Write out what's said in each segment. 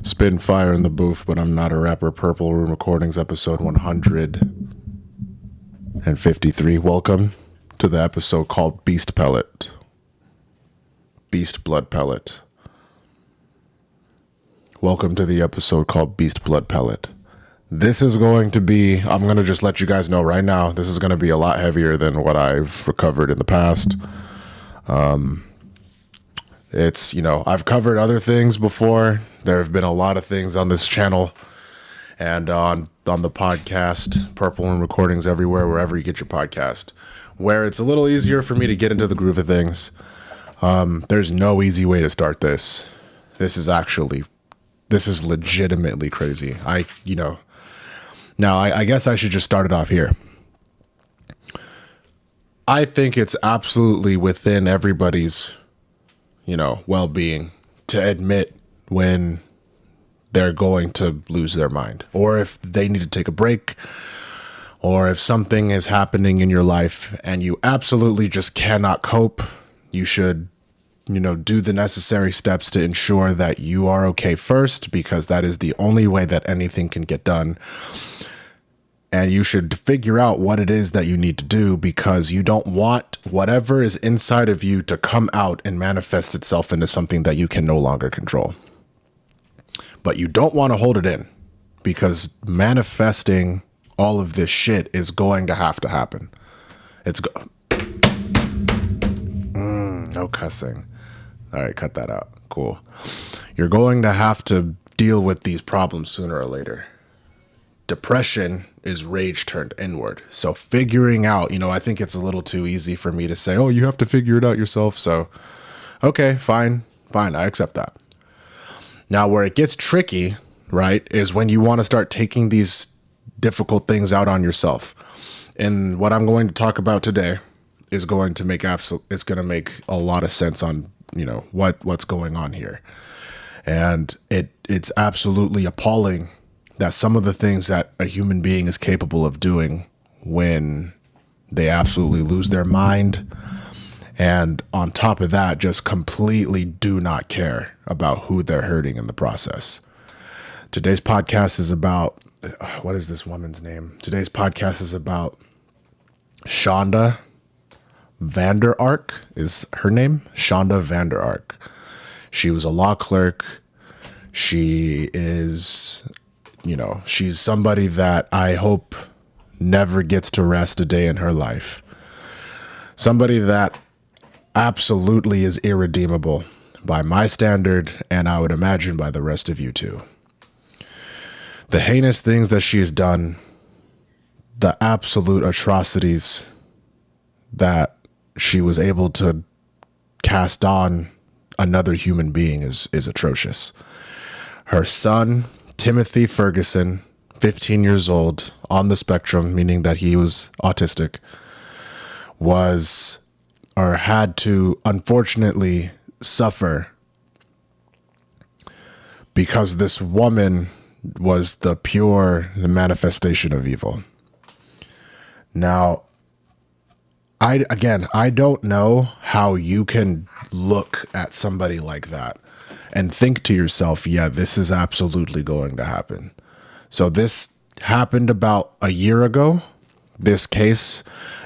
Spitting fire in the booth, but I'm not a rapper. Purple Room Recordings, episode 153. Welcome to the episode called Beast Pellet. Beast Blood Pellet. Welcome to the episode called Beast Blood Pellet. This is going to be, I'm going to just let you guys know right now, this is going to be a lot heavier than what I've recovered in the past. It's, I've covered other things before. There have been a lot of things on this channel and on the podcast, Purple Room Recordings everywhere, wherever you get your podcast, where it's a little easier for me to get into the groove of things. There's no easy way to start this. This is legitimately crazy. I guess I should just start it off here. I think it's absolutely within everybody's, well-being to admit when they're going to lose their mind, or if they need to take a break, or if something is happening in your life and you absolutely just cannot cope. You should, do the necessary steps to ensure that you are okay first, because that is the only way that anything can get done. And you should figure out what it is that you need to do, because you don't want whatever is inside of you to come out and manifest itself into something that you can no longer control. But you don't want to hold it in, because manifesting all of this shit is going to have to happen. No cussing. All right, cut that out. Cool. You're going to have to deal with these problems sooner or later. Depression is rage turned inward. So figuring out, I think it's a little too easy for me to say, oh, you have to figure it out yourself. So, okay, fine. I accept that. Now, where it gets tricky, right, is when you want to start taking these difficult things out on yourself. And what I'm going to talk about today is going to make it's going to make a lot of sense on, what's going on here. And it's absolutely appalling that some of the things that a human being is capable of doing when they absolutely lose their mind, and on top of that, just completely do not care about who they're hurting in the process. Today's podcast is about, what is this woman's name? Today's podcast is about Shanda Ark is her name. Shanda Ark. She was a law clerk. She is, she's somebody that I hope never gets to rest a day in her life. Somebody that absolutely is irredeemable by my standard, and I would imagine by the rest of you too. The heinous things that she has done, the absolute atrocities that she was able to cast on another human being is atrocious. Her son, Timothy Ferguson, 15 years old, on the spectrum, meaning that he was autistic, had to unfortunately suffer because this woman was the manifestation of evil. Now, I don't know how you can look at somebody like that and think to yourself, yeah, this is absolutely going to happen. So this happened about a year ago, this case,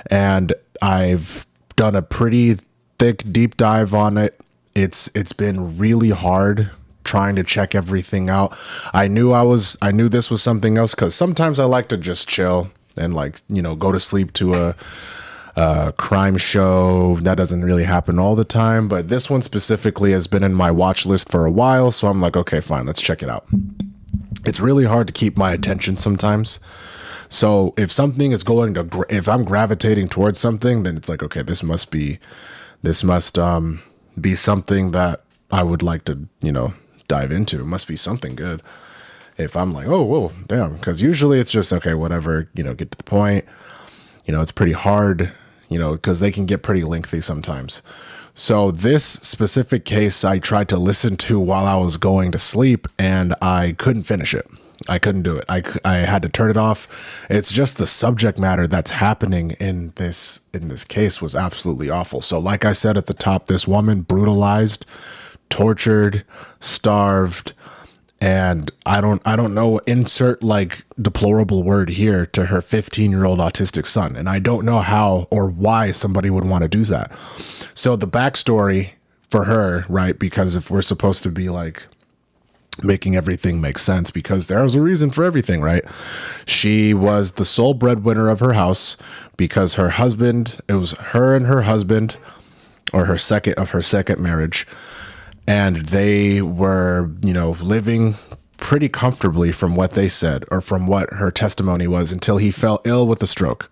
and I've done a pretty thick deep dive on it. It's been really hard trying to check everything out. I knew this was something else, because sometimes I like to just chill and go to sleep to a crime show. That doesn't really happen all the time, but this one specifically has been in my watch list for a while, so I'm like, okay, fine, let's check it out. It's really hard to keep my attention sometimes. So if something is if I'm gravitating towards something, then it's like, okay, this must be something that I would like to, dive into. It must be something good. If I'm like, oh, whoa, damn, because usually it's just, okay, whatever, get to the point. It's pretty hard, because they can get pretty lengthy sometimes. So this specific case I tried to listen to while I was going to sleep, and I couldn't finish it. I couldn't do it. I had to turn it off. It's just the subject matter that's happening in this case was absolutely awful. So like I said at the top, this woman brutalized, tortured, starved, And I don't know, insert like deplorable word here to her 15-year-old autistic son. And I don't know how or why somebody would want to do that. So the backstory for her, right? Because if we're supposed to be like making everything make sense, because there's a reason for everything, right? She was the sole breadwinner of her house because her husband, it was her and her husband, or her second marriage. And they were, living pretty comfortably from what they said, or from what her testimony was, until he fell ill with a stroke.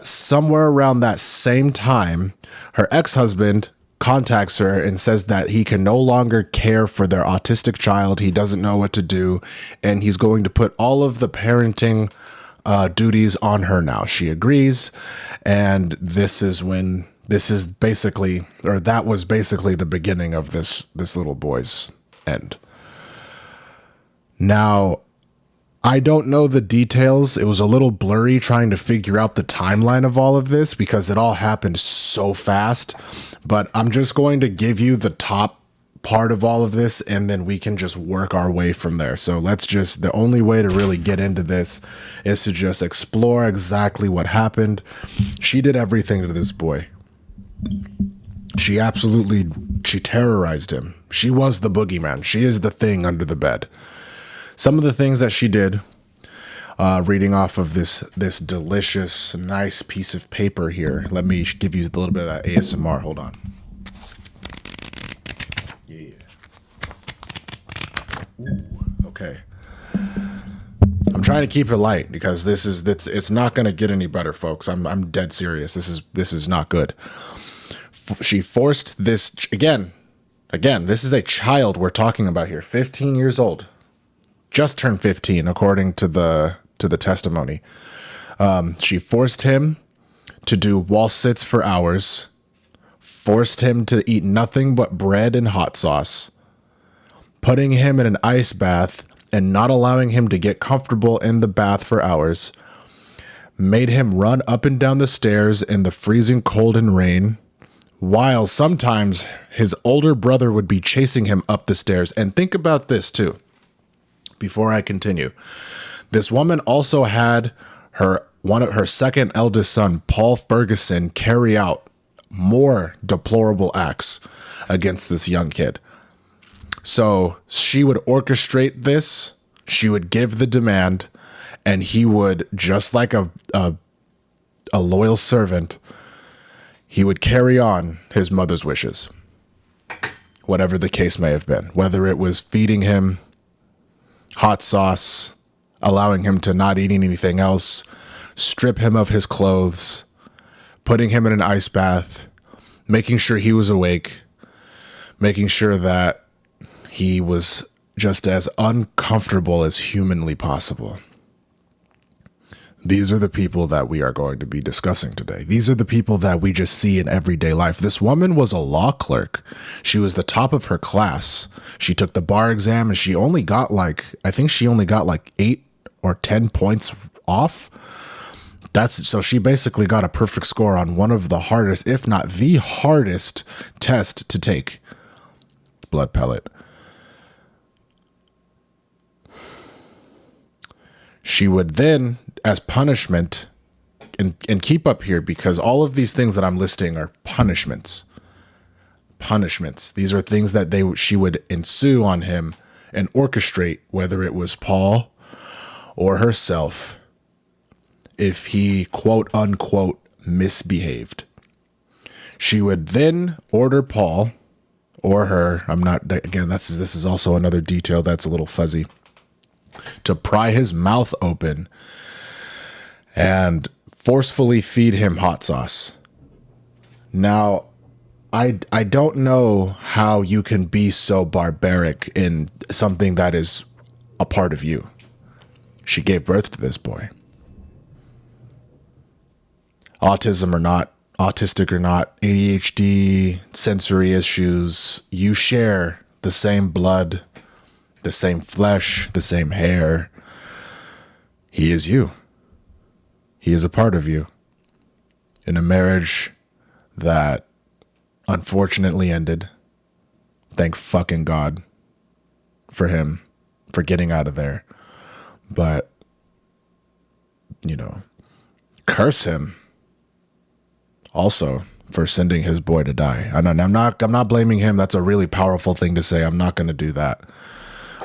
Somewhere around that same time, her ex-husband contacts her and says that he can no longer care for their autistic child. He doesn't know what to do, and he's going to put all of the parenting duties on her now. She agrees, and that was basically the beginning of this little boy's end. Now, I don't know the details. It was a little blurry trying to figure out the timeline of all of this because it all happened so fast. But I'm just going to give you the top part of all of this, and then we can just work our way from there. So the only way to really get into this is to just explore exactly what happened. She did everything to this boy. She terrorized him. She was the boogeyman. She is the thing under the bed. Some of the things that she did, reading off of this delicious, nice piece of paper here. Let me give you a little bit of that ASMR. Hold on. Yeah. Ooh, okay. I'm trying to keep it light because it's not going to get any better, folks. I'm dead serious. This is not good. She forced this again. This is a child we're talking about here, 15 years old. Just turned 15, according to the testimony. She forced him to do wall sits for hours, forced him to eat nothing but bread and hot sauce, putting him in an ice bath and not allowing him to get comfortable in the bath for hours, made him run up and down the stairs in the freezing cold and rain, while sometimes his older brother would be chasing him up the stairs. And think about this too. Before I continue, this woman also had one of her second eldest son, Paul Ferguson, carry out more deplorable acts against this young kid. So she would orchestrate this. She would give the demand, and he would, just like a loyal servant, he would carry on his mother's wishes, whatever the case may have been, whether it was feeding him hot sauce, allowing him to not eat anything else, strip him of his clothes, putting him in an ice bath, making sure he was awake, making sure that he was just as uncomfortable as humanly possible. These are the people that we are going to be discussing today. These are the people that we just see in everyday life. This woman was a law clerk. She was the top of her class. She took the bar exam and she only got like 8 or 10 points off. So she basically got a perfect score on one of the hardest, if not the hardest test to take. Blood pellet. She would then, as punishment, and keep up here because all of these things that I'm listing are punishments. These are things that she would ensue on him and orchestrate, whether it was Paul or herself, if he quote unquote misbehaved. She would then order Paul or her, this is also another detail that's a little fuzzy, to pry his mouth open and forcefully feed him hot sauce. Now, I don't know how you can be so barbaric in something that is a part of you. She gave birth to this boy. Autism or not, autistic or not, ADHD, sensory issues, you share the same blood, the same flesh, the same hair. He is you. He is a part of you. In a marriage that unfortunately ended, thank fucking God for him for getting out of there. But, curse him also for sending his boy to die. And I'm not blaming him. That's a really powerful thing to say. I'm not going to do that.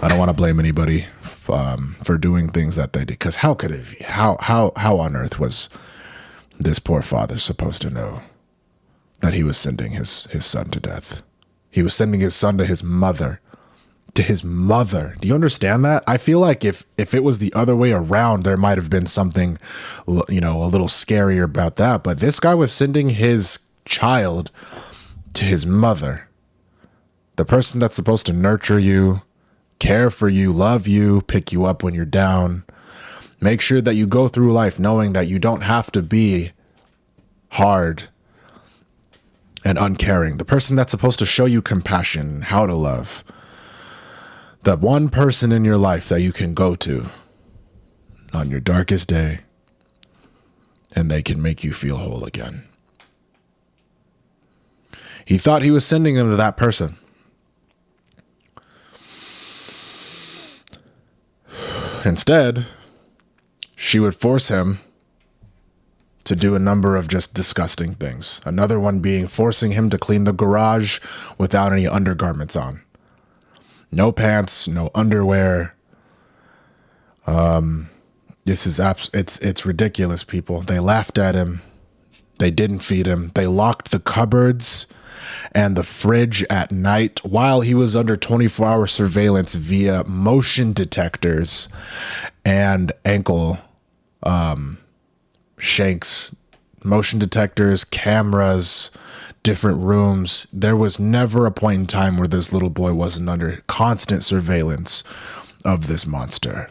I don't want to blame anybody for doing things that they did. Because how could it? How on earth was this poor father supposed to know that he was sending his son to death? He was sending his son to his mother. To his mother. Do you understand that? I feel like if it was the other way around, there might have been something, a little scarier about that. But this guy was sending his child to his mother. The person that's supposed to nurture you, care for you, love you, pick you up when you're down. Make sure that you go through life knowing that you don't have to be hard and uncaring. The person that's supposed to show you compassion and how to love. The one person in your life that you can go to on your darkest day and they can make you feel whole again. He thought he was sending him to that person. Instead, she would force him to do a number of just disgusting things. Another one being forcing him to clean the garage without any undergarments on. No pants, no underwear. This is it's ridiculous, people. They laughed at him. They didn't feed him. They locked the cupboards and the fridge at night while he was under 24-hour surveillance via motion detectors and ankle shanks, motion detectors, cameras, different rooms. There was never a point in time where this little boy wasn't under constant surveillance of this monster.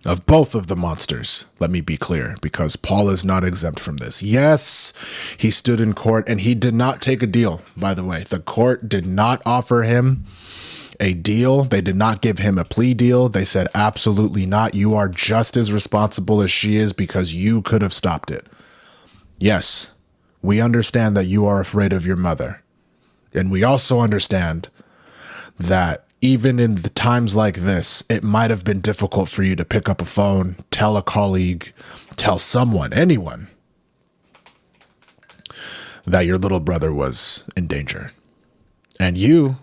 Of both of the monsters, let me be clear, because Paul is not exempt from this. Yes, he stood in court and he did not take a deal, by the way. The court did not offer him a deal. They did not give him a plea deal. They said, absolutely not. You are just as responsible as she is because you could have stopped it. Yes. We understand that you are afraid of your mother. And we also understand that even in the times like this, it might have been difficult for you to pick up a phone, tell a colleague, tell someone, anyone, that your little brother was in danger. And you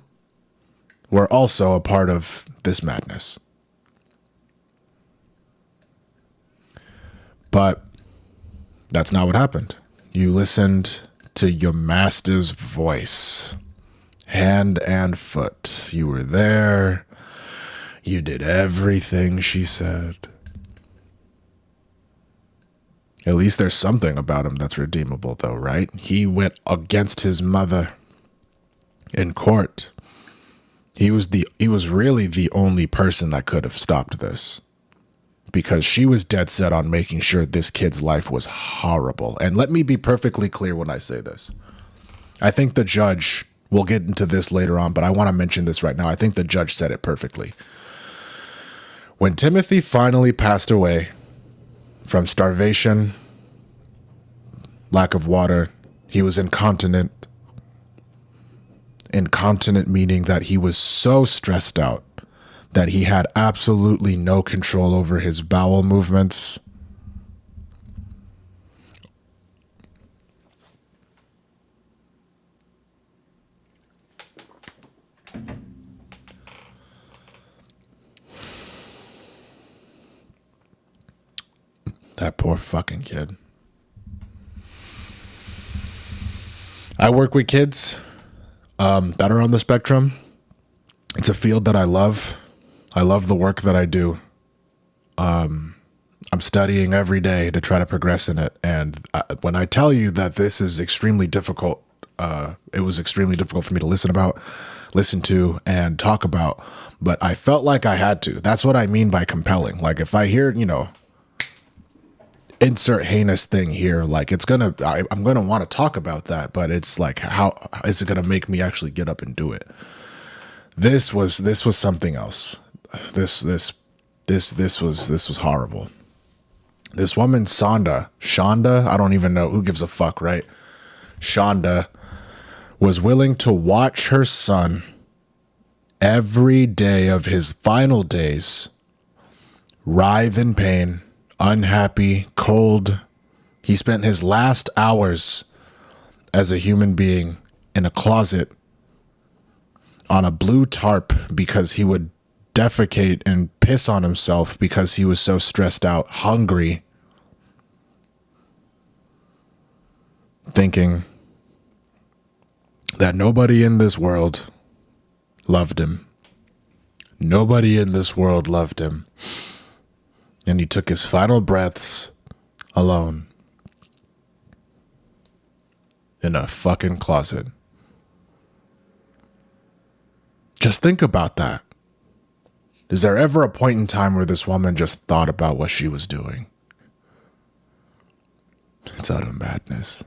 were also a part of this madness. But that's not what happened. You listened to your master's voice, hand and foot. You were there. You did everything she said. At least there's something about him that's redeemable, though, right? He went against his mother in court. He was really the only person that could have stopped this. Because she was dead set on making sure this kid's life was horrible. And let me be perfectly clear when I say this. I think the judge, we'll get into this later on, but I want to mention this right now. I think the judge said it perfectly. When Timothy finally passed away from starvation, lack of water, he was incontinent. Incontinent meaning that he was so stressed out that he had absolutely no control over his bowel movements. That poor fucking kid. I work with kids that are on the spectrum. It's a field that I love. I love the work that I do. I'm studying every day to try to progress in it. And when I tell you that this is extremely difficult, it was extremely difficult for me to listen to and talk about, but I felt like I had to. That's what I mean by compelling. Like if I hear, insert heinous thing here, like I'm going to want to talk about that, but it's like, how is it going to make me actually get up and do it? This was something else. This was horrible. This woman, Shanda, I don't even know, who gives a fuck, right? Shanda was willing to watch her son every day of his final days, writhe in pain, unhappy, cold. He spent his last hours as a human being in a closet on a blue tarp because he would defecate and piss on himself because he was so stressed out, hungry, thinking that nobody in this world loved him. Nobody in this world loved him. And he took his final breaths alone in a fucking closet. Just think about that. Is there ever a point in time where this woman just thought about what she was doing? It's utter madness.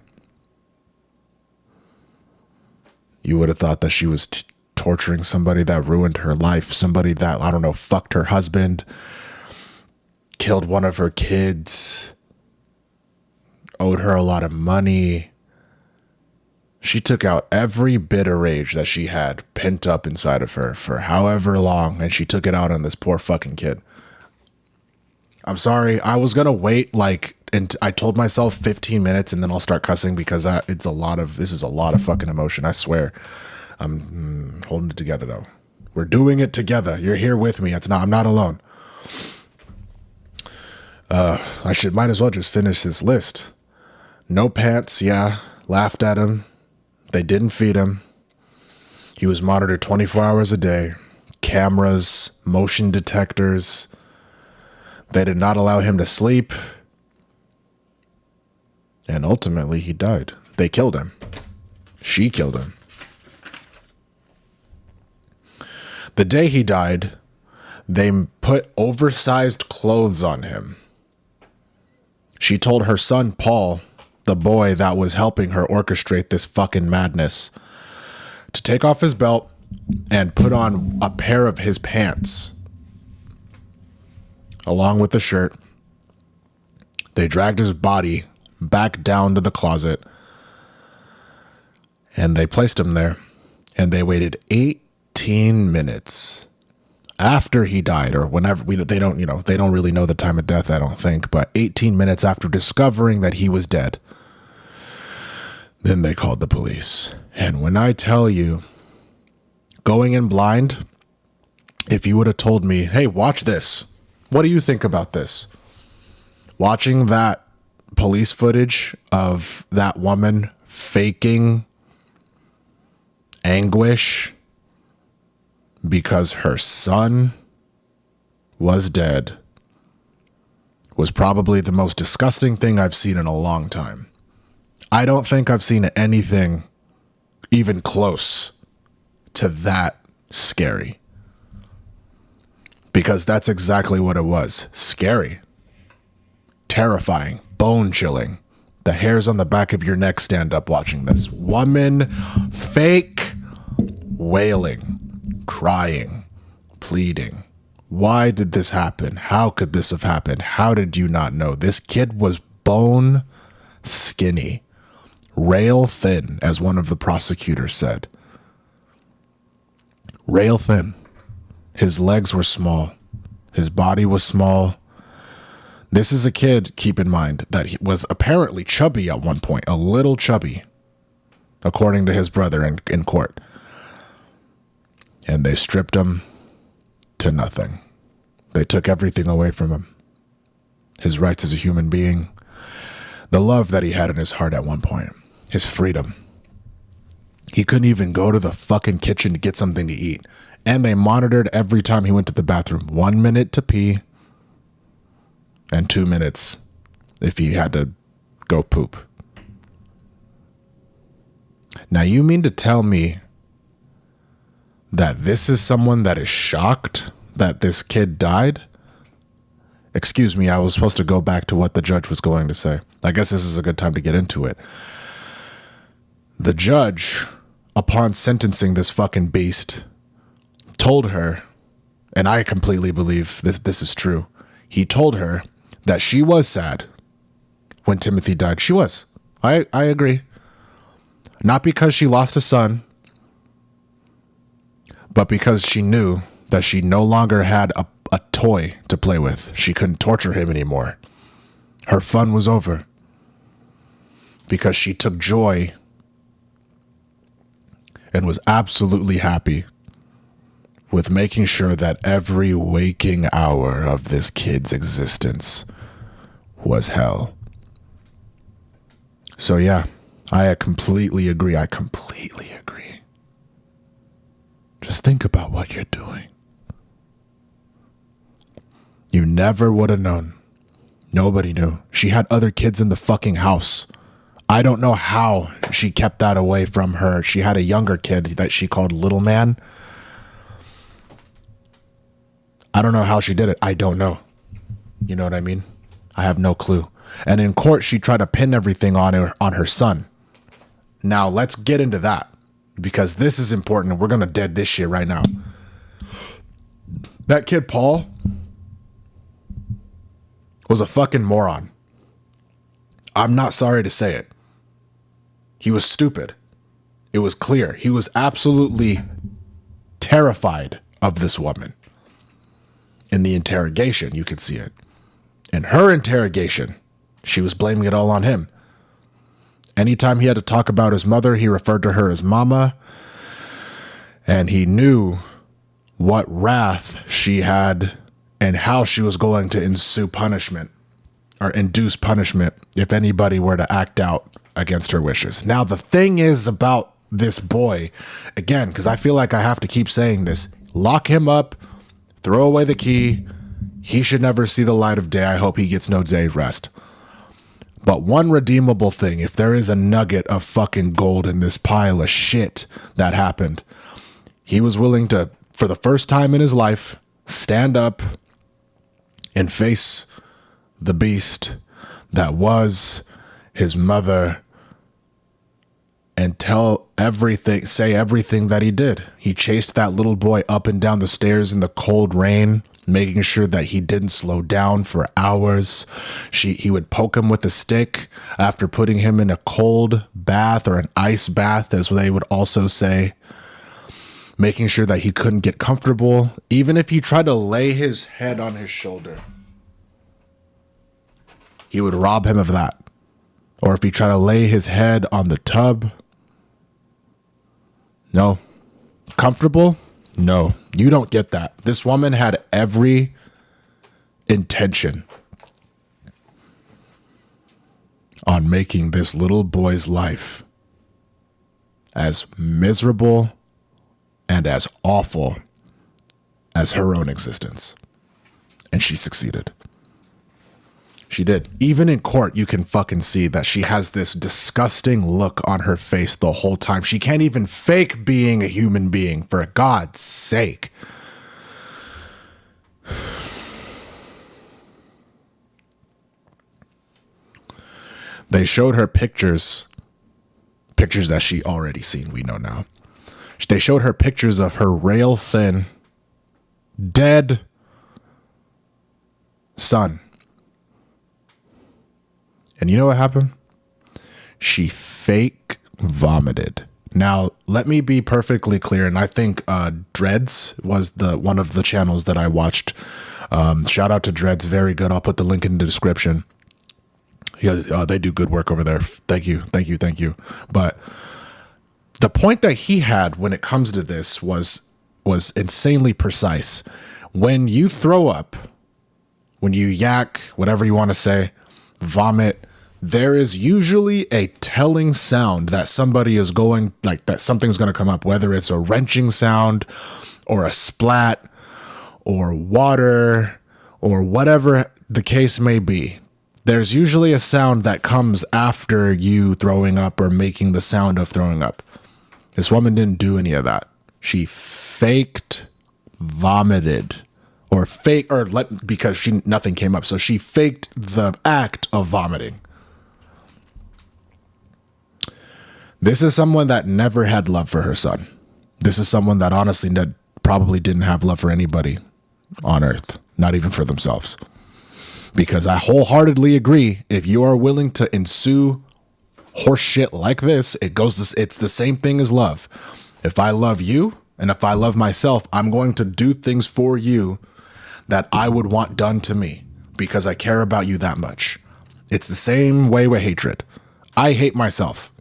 You would have thought that she was torturing somebody that ruined her life, somebody that, I don't know, fucked her husband, killed one of her kids, owed her a lot of money. She took out every bit of rage that she had pent up inside of her for however long, and she took it out on this poor fucking kid. I'm sorry. I was going to wait and I told myself 15 minutes and then I'll start cussing because this is a lot of fucking emotion. I swear. I'm holding it together though. We're doing it together. You're here with me. I'm not alone. Might as well just finish this list. No pants. Yeah. Laughed at him. They didn't feed him. He was monitored 24 hours a day. Cameras, motion detectors. They did not allow him to sleep. And ultimately, he died. They killed him. She killed him. The day he died, they put oversized clothes on him. She told her son, Paul, the boy that was helping her orchestrate this fucking madness, to take off his belt and put on a pair of his pants along with the shirt. They dragged his body back down to the closet and they placed him there, and they waited 18 minutes after he died, or whenever. They don't really know the time of death, I don't think, but 18 minutes after discovering that he was dead, then they called the police. And when I tell you, going in blind, if you would have told me, hey, watch this, what do you think about this? Watching that police footage of that woman faking anguish because her son was dead was probably the most disgusting thing I've seen in a long time. I don't think I've seen anything even close to that scary. Because that's exactly what it was. Scary. Terrifying. Bone-chilling. The hairs on the back of your neck stand up watching this. Woman fake wailing, crying, pleading. Why did this happen? How could this have happened? How did you not know? This kid was bone skinny. Rail thin, as one of the prosecutors said. Rail thin. His legs were small. His body was small. This is a kid, keep in mind, that he was apparently chubby at one point. A little chubby, according to his brother in court. And they stripped him to nothing. They took everything away from him. His rights as a human being. The love that he had in his heart at one point. His freedom. He couldn't even go to the fucking kitchen to get something to eat. And they monitored every time he went to the bathroom. 1 minute to pee. And 2 minutes if he had to go poop. Now you mean to tell me that this is someone that is shocked that this kid died? Excuse me, I was supposed to go back to what the judge was going to say. I guess this is a good time to get into it. The judge, upon sentencing this fucking beast, told her, and I completely believe this is true, he told her that she was sad when Timothy died. She was. I agree. Not because she lost a son, But because she knew that she no longer had a toy to play with, she couldn't torture him anymore. Her fun was over. Because she took joy and was absolutely happy with making sure that every waking hour of this kid's existence was hell. So yeah, I completely agree. Just think about what you're doing. You never would have known. Nobody knew. She had other kids in the fucking house. I don't know how she kept that away from her. She had a younger kid that she called Little Man. I don't know how she did it. I don't know. You know what I mean? I have no clue. And in court, she tried to pin everything on her son. Now, let's get into that. Because this is important. We're going to dead this shit right now. That kid, Paul, was a fucking moron. I'm not sorry to say it. He was stupid. It was clear. He was absolutely terrified of this woman. In the interrogation, you could see it. In her interrogation, she was blaming it all on him. Anytime he had to talk about his mother, he referred to her as mama. And he knew what wrath she had and how she was going to ensue punishment or induce punishment if anybody were to act out against her wishes. Now, the thing is about this boy, again, because I feel like I have to keep saying this, lock him up, throw away the key. He should never see the light of day. I hope he gets no day rest. But one redeemable thing, if there is a nugget of fucking gold in this pile of shit that happened, he was willing to, for the first time in his life, stand up and face the beast that was his mother and say everything that he did. He chased that little boy up and down the stairs in the cold rain, making sure that he didn't slow down for hours. He would poke him with a stick after putting him in a cold bath or an ice bath, as they would also say, making sure that he couldn't get comfortable, even if he tried to lay his head on his shoulder. He would rob him of that. Or if he tried to lay his head on the tub. No. Comfortable? No. You don't get that. This woman had every intention on making this little boy's life as miserable and as awful as her own existence. And she succeeded. She did. Even in court, you can fucking see that she has this disgusting look on her face the whole time. She can't even fake being a human being, for God's sake. They showed her pictures that she already seen, we know now. They showed her pictures of her rail thin, dead son. And you know what happened? She fake vomited. Now, let me be perfectly clear, and I think Dreads was one of the channels that I watched. Shout out to Dreads, very good. I'll put the link in the description. They do good work over there. Thank you. But the point that he had when it comes to this was insanely precise. When you throw up, when you yak, whatever you want to say, vomit, there is usually a telling sound that somebody is going, like that something's going to come up, whether it's a wrenching sound or a splat or water or whatever the case may be. There's usually a sound that comes after you throwing up or making the sound of throwing up. This woman didn't do any of that. She faked vomited because nothing came up. So she faked the act of vomiting. This is someone that never had love for her son. This is someone that honestly probably didn't have love for anybody on earth, not even for themselves. Because I wholeheartedly agree, if you are willing to ensue horse shit like this, it's the same thing as love. If I love you, And if I love myself, I'm going to do things for you that I would want done to me because I care about you that much. It's the same way with hatred. I hate myself.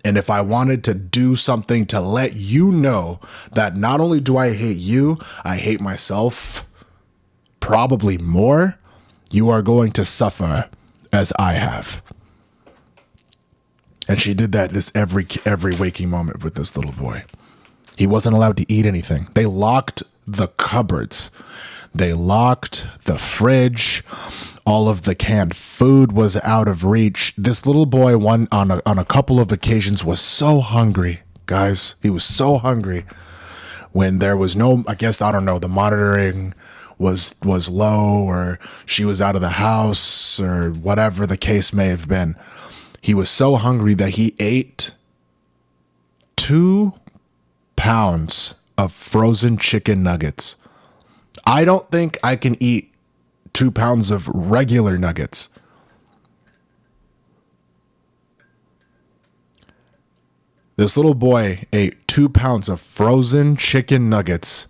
And if I wanted to do something to let you know that not only do I hate you, I hate myself probably more, you are going to suffer as I have. And she did that this every waking moment with this little boy. He wasn't allowed to eat anything. They locked the cupboards. They locked the fridge. All of the canned food was out of reach. This little boy, on a couple of occasions, was so hungry, guys. He was so hungry when there was no, I guess, I don't know, the monitoring was low, or she was out of the house, or whatever the case may have been. He was so hungry that he ate 2 pounds of frozen chicken nuggets. I don't think I can eat 2 pounds of regular nuggets. This little boy ate 2 pounds of frozen chicken nuggets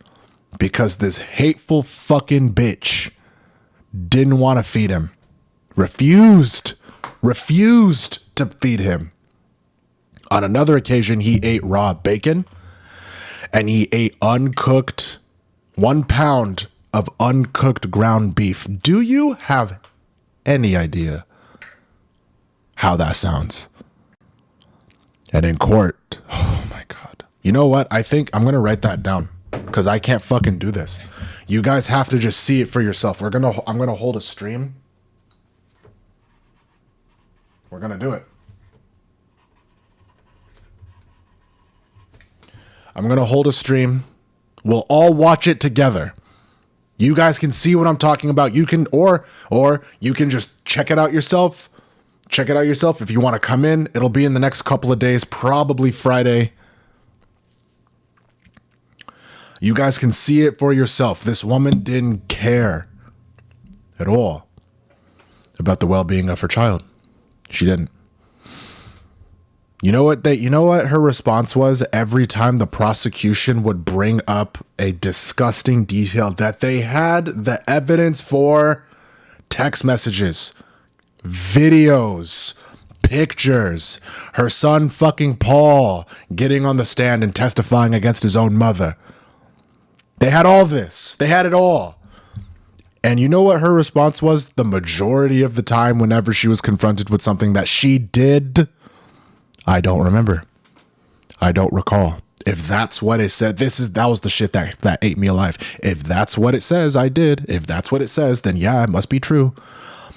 because this hateful fucking bitch didn't want to feed him. Refused to feed him. On another occasion, he ate raw bacon, and he ate 1 pound of uncooked ground beef. Do you have any idea how that sounds? And in court, oh my God. You know what? I think I'm going to write that down because I can't fucking do this. You guys have to just see it for yourself. I'm going to hold a stream. We're going to do it. I'm going to hold a stream. We'll all watch it together. You guys can see what I'm talking about. You can, or you can just check it out yourself. Check it out yourself. If you want to come in, it'll be in the next couple of days, probably Friday. You guys can see it for yourself. This woman didn't care at all about the well-being of her child. She didn't. You know what her response was every time the prosecution would bring up a disgusting detail that they had the evidence for: text messages, videos, pictures, her son fucking Paul getting on the stand and testifying against his own mother. They had all this. They had it all. And you know what her response was the majority of the time whenever she was confronted with something that she did? I don't remember. I don't recall. If that's what it said, that was the shit that ate me alive. If that's what it says, I did. If that's what it says, then yeah, it must be true.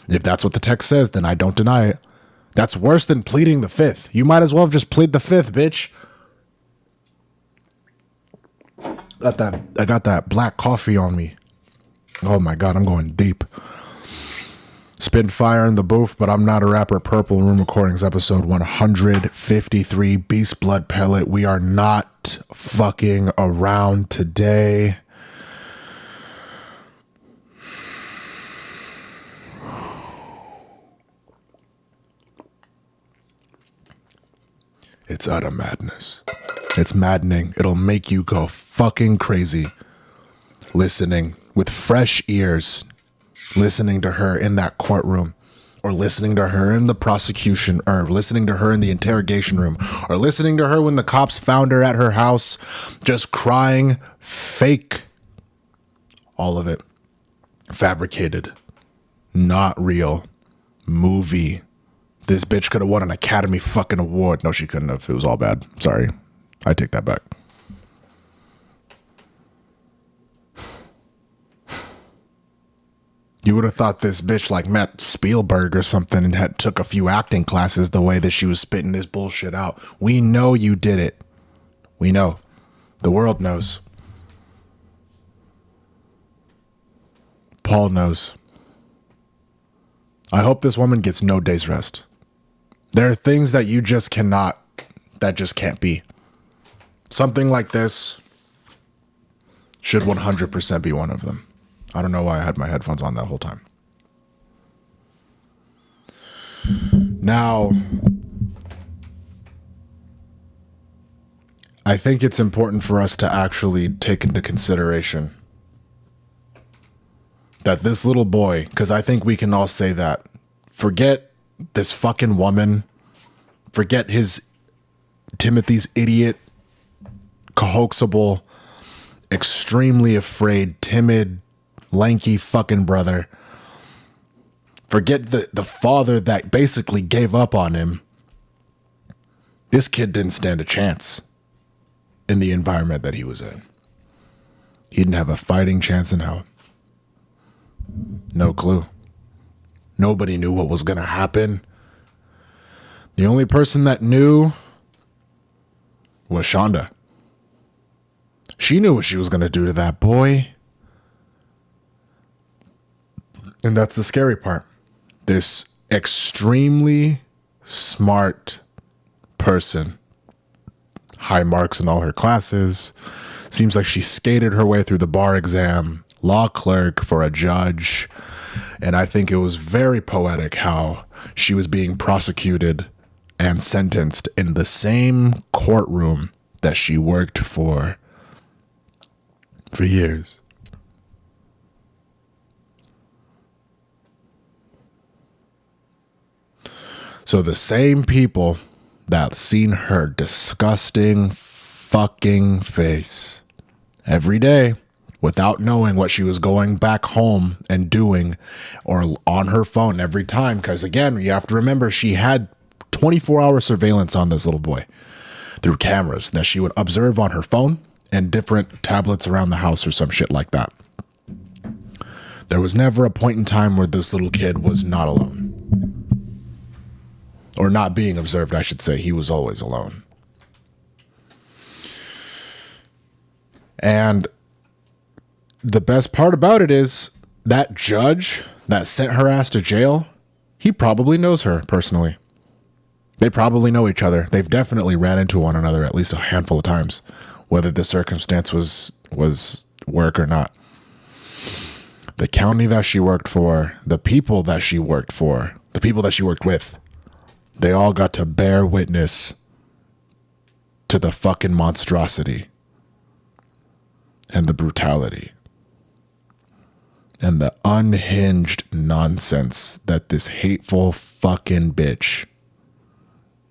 If that's what the text says, then I don't deny it. That's worse than pleading the fifth. You might as well have just plead the fifth, bitch. I got that black coffee on me. Oh my God, I'm going deep. Spin fire in the booth, but I'm not a rapper. Purple Room Recordings, episode 153, Beast Blood Pellet. We are not fucking around today. It's utter madness. It's maddening. It'll make you go fucking crazy listening with fresh ears, listening to her in that courtroom, or listening to her in the prosecution, or listening to her in the interrogation room, or listening to her when the cops found her at her house just crying, fake. All of it fabricated, not real. Movie. This bitch could have won an Academy fucking award. No, she couldn't have. It was all bad. Sorry. I take that back. You would have thought this bitch like met Spielberg or something and took a few acting classes the way that she was spitting this bullshit out. We know you did it. We know. The world knows. Paul knows. I hope this woman gets no day's rest. There are things that you just cannot, that just can't be. Something like this should 100% be one of them. I don't know why I had my headphones on that whole time. Now, I think it's important for us to actually take into consideration that this little boy, because I think we can all say that, forget this fucking woman, forget Timothy's idiot, coaxable, extremely afraid, timid, lanky fucking brother. Forget the father that basically gave up on him. This kid didn't stand a chance in the environment that he was in. He didn't have a fighting chance in hell. No clue. Nobody knew what was going to happen. The only person that knew was Shanda. She knew what she was going to do to that boy. And that's the scary part. This extremely smart person, high marks in all her classes, seems like she skated her way through the bar exam, law clerk for a judge, and I think it was very poetic how she was being prosecuted and sentenced in the same courtroom that she worked for years. So the same people that seen her disgusting fucking face every day without knowing what she was going back home and doing, or on her phone every time, because again, you have to remember she had 24-hour surveillance on this little boy through cameras that she would observe on her phone and different tablets around the house or some shit like that. There was never a point in time where this little kid was not alone. Or not being observed, I should say. He was always alone. And the best part about it is that judge that sent her ass to jail, he probably knows her personally. They probably know each other. They've definitely ran into one another at least a handful of times, whether the circumstance was work or not. The county that she worked for, the people that she worked for, the people that she worked with, they all got to bear witness to the fucking monstrosity and the brutality and the unhinged nonsense that this hateful fucking bitch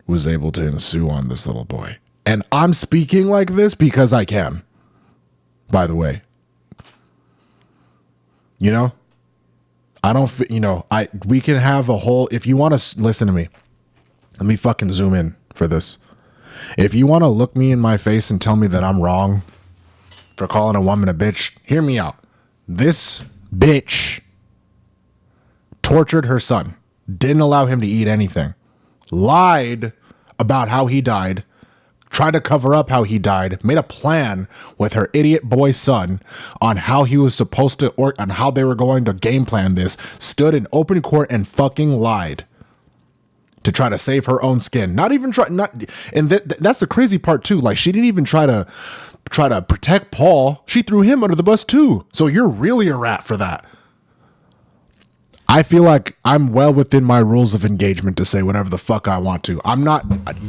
was able to ensue on this little boy. And I'm speaking like this because I can, by the way. You know, I don't, we can have a whole, if you want to listen to me, let me fucking zoom in for this. If you want to look me in my face and tell me that I'm wrong for calling a woman a bitch, hear me out. This bitch tortured her son, didn't allow him to eat anything, lied about how he died, tried to cover up how he died, made a plan with her idiot boy son on how he was supposed to, or on how they were going to game plan this, stood in open court and fucking lied to try to save her own skin. Not even try, and that's the crazy part too. Like, she didn't even try to protect Paul. She threw him under the bus too. So you're really a rat for that. I feel like I'm well within my rules of engagement to say whatever the fuck I want to.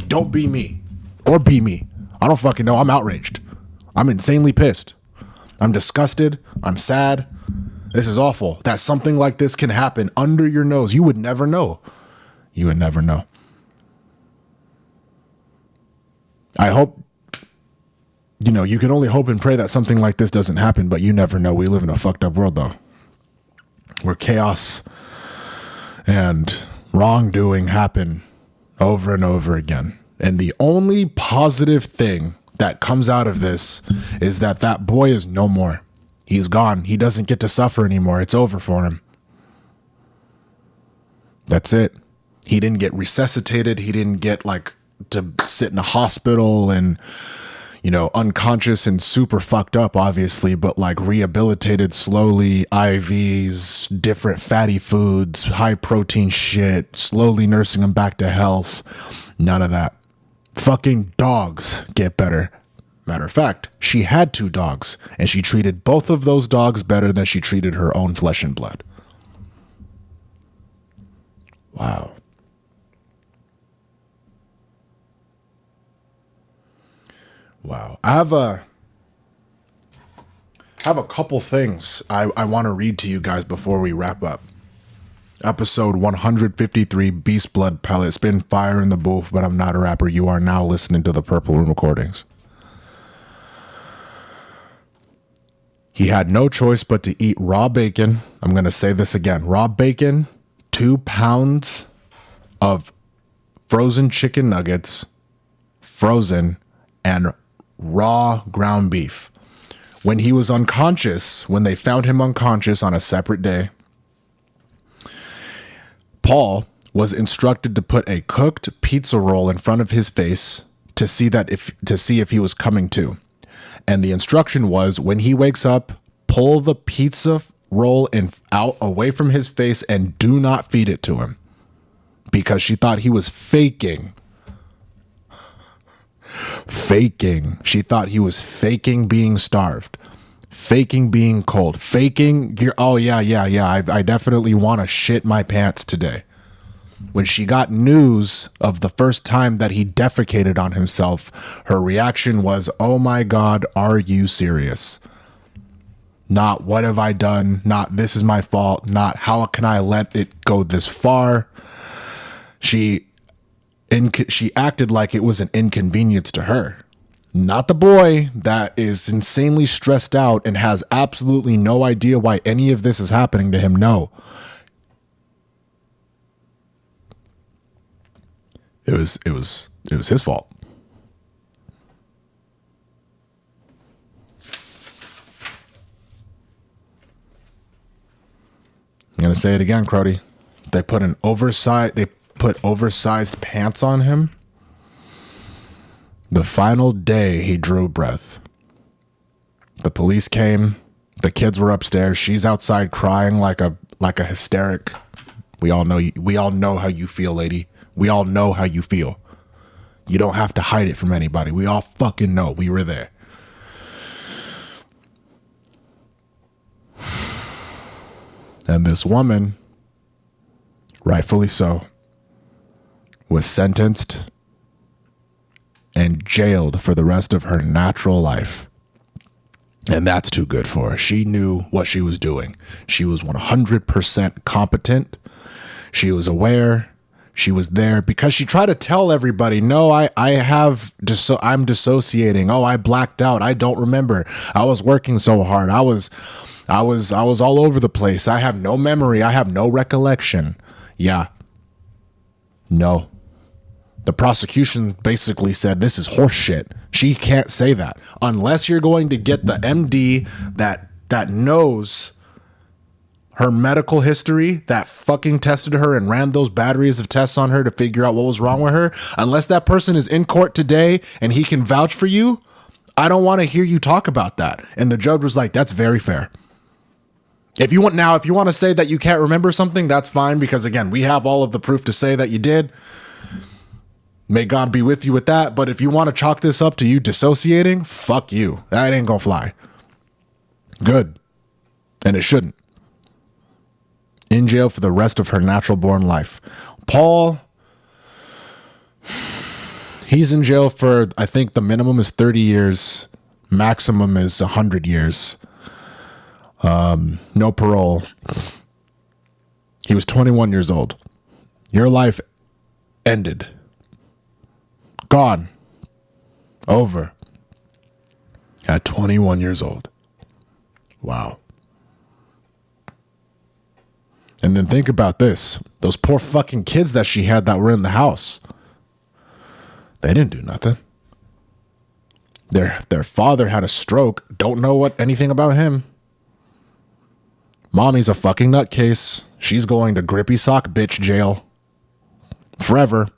Don't be me or be me. I don't fucking know. I'm outraged. I'm insanely pissed. I'm disgusted. I'm sad. This is awful that something like this can happen under your nose. You would never know. You would never know. I hope, you can only hope and pray that something like this doesn't happen, but you never know. We live in a fucked up world, though, where chaos and wrongdoing happen over and over again. And the only positive thing that comes out of this is that boy is no more. He's gone. He doesn't get to suffer anymore. It's over for him. That's it. He didn't get resuscitated. He didn't get to sit in a hospital and, unconscious and super fucked up, obviously, but rehabilitated slowly, IVs, different fatty foods, high protein shit, slowly nursing him back to health. None of that. Fucking dogs get better. Matter of fact, she had 2 dogs, and she treated both of those dogs better than she treated her own flesh and blood. Wow. Wow. I have a couple things I want to read to you guys before we wrap up. Episode 153, Beast Blood Pellet. Spin fire in the booth, but I'm not a rapper. You are now listening to the Purple Room recordings. He had no choice but to eat raw bacon. I'm going to say this again. Raw bacon, 2 pounds of frozen chicken nuggets, frozen, and raw ground beef. When he was unconscious, when they found him unconscious on a separate day, Paul was instructed to put a cooked pizza roll in front of his face to see if he was coming to. And the instruction was, when he wakes up, pull the pizza roll out away from his face and do not feed it to him. Because she thought he was faking. She thought he was faking being starved. Faking being cold. Faking, I definitely want to shit my pants today. When she got news of the first time that he defecated on himself, her reaction was, oh my God, are you serious? Not what have I done? Not this is my fault. Not how can I let it go this far? She acted like it was an inconvenience to her. Not the boy that is insanely stressed out and has absolutely no idea why any of this is happening to him. No. It was his fault. I'm gonna say it again, Crody. They put oversized pants on him. The final day he drew breath. The police came. The kids were upstairs. She's outside crying like a hysteric. We all know how you feel, lady. We all know how you feel. You don't have to hide it from anybody. We all fucking know we were there. And this woman, rightfully so, was sentenced and jailed for the rest of her natural life. And that's too good for her. She knew what she was doing. She was 100% competent. She was aware. She was there because she tried to tell everybody, no, I'm dissociating. Oh, I blacked out. I don't remember. I was working so hard. I was all over the place. I have no memory. I have no recollection. Yeah. No. The prosecution basically said this is horseshit. She can't say that unless you're going to get the MD that knows her medical history, that fucking tested her and ran those batteries of tests on her to figure out what was wrong with her. Unless that person is in court today and he can vouch for you, I don't want to hear you talk about that. And the judge was like, that's very fair. If you want to say that you can't remember something, that's fine, because again, we have all of the proof to say that you did. May God be with you with that. But if you want to chalk this up to you dissociating, fuck you. That ain't gonna fly. Good. And it shouldn't. In jail for the rest of her natural born life. Paul, he's in jail for, I think the minimum is 30 years. Maximum is 100 years. No parole. He was 21 years old. Your life ended. Gone. Over. At 21 years old. Wow. And then think about this. Those poor fucking kids that she had that were in the house. They didn't do nothing. Their father had a stroke. Don't know anything about him. Mommy's a fucking nutcase. She's going to grippy sock bitch jail. Forever.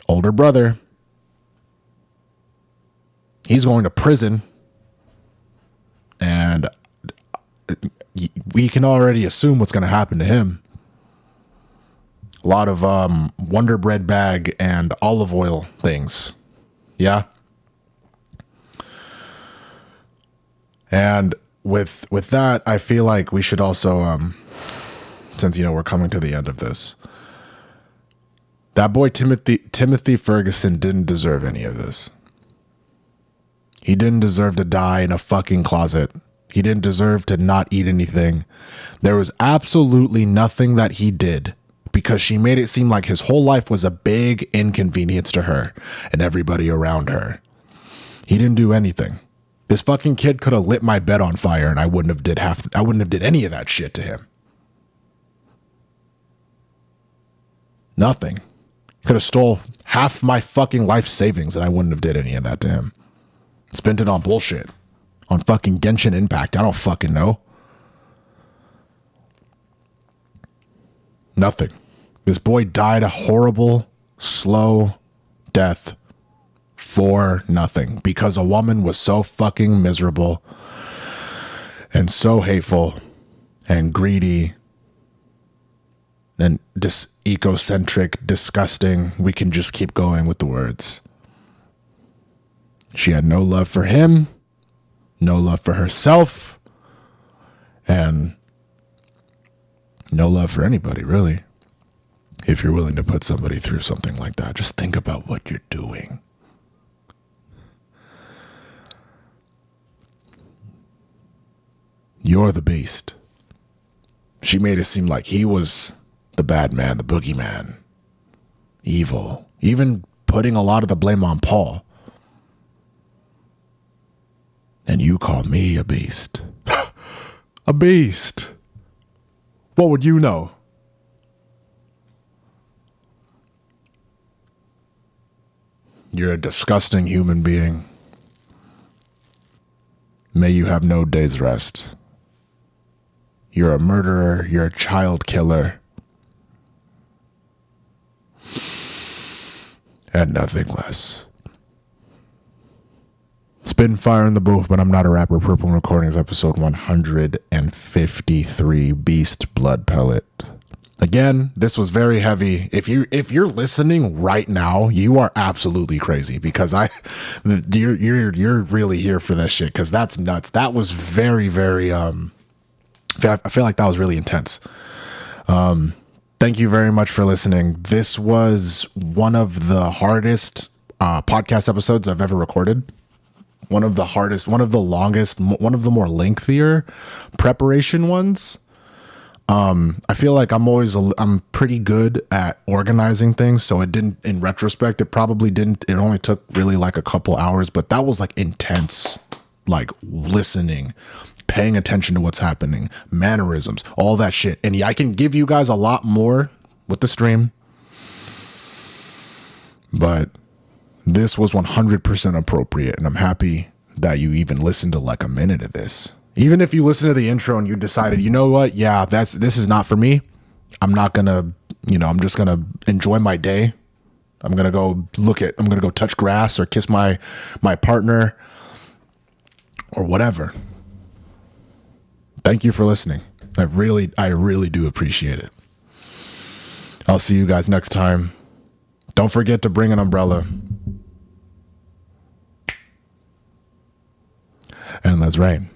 Older brother. He's going to prison. And we can already assume what's going to happen to him. A lot of Wonder Bread bag and olive oil things. Yeah. And with that, I feel like we should also, since, we're coming to the end of this, that boy Timothy Ferguson didn't deserve any of this. He didn't deserve to die in a fucking closet. He didn't deserve to not eat anything. There was absolutely nothing that he did because she made it seem like his whole life was a big inconvenience to her and everybody around her. He didn't do anything. This fucking kid could have lit my bed on fire and I wouldn't have did any of that shit to him. Nothing. Could have stole half my fucking life savings and I wouldn't have did any of that to him. Spent it on bullshit. On fucking Genshin Impact. I don't fucking know. Nothing. This boy died a horrible, slow death for nothing. Because a woman was so fucking miserable and so hateful and greedy and egocentric, disgusting. We can just keep going with the words. She had no love for him, no love for herself, and no love for anybody, really. If you're willing to put somebody through something like that, just think about what you're doing. You're the beast. She made it seem like he was the bad man, the boogeyman, evil, even putting a lot of the blame on Paul. And you call me a beast. A beast. What would you know? You're a disgusting human being. May you have no day's rest. You're a murderer. You're a child killer. And nothing less. Spitting fire in the booth, but I'm not a rapper. Purple Recordings, episode 153, Beast Blood Pellet. Again, this was very heavy. If you're listening right now, you are absolutely crazy because you're really here for that shit because that's nuts. That was very, very I feel like that was really intense. Thank you very much for listening. This was one of the hardest podcast episodes I've ever recorded. One of the hardest, one of the longest, one of the more lengthier preparation ones. I feel like I'm pretty good at organizing things. So it didn't, in retrospect, it only took really like a couple hours, but that was like intense, like listening, paying attention to what's happening, mannerisms, all that shit. And I can give you guys a lot more with the stream, but this was 100% appropriate, and I'm happy that you even listened to like a minute of this. Even if you listen to the intro and you decided, you know what? Yeah, this is not for me. I'm not gonna, I'm just gonna enjoy my day. I'm gonna go touch grass or kiss my partner or whatever. Thank you for listening. I really do appreciate it. I'll see you guys next time. Don't forget to bring an umbrella. And let's rain.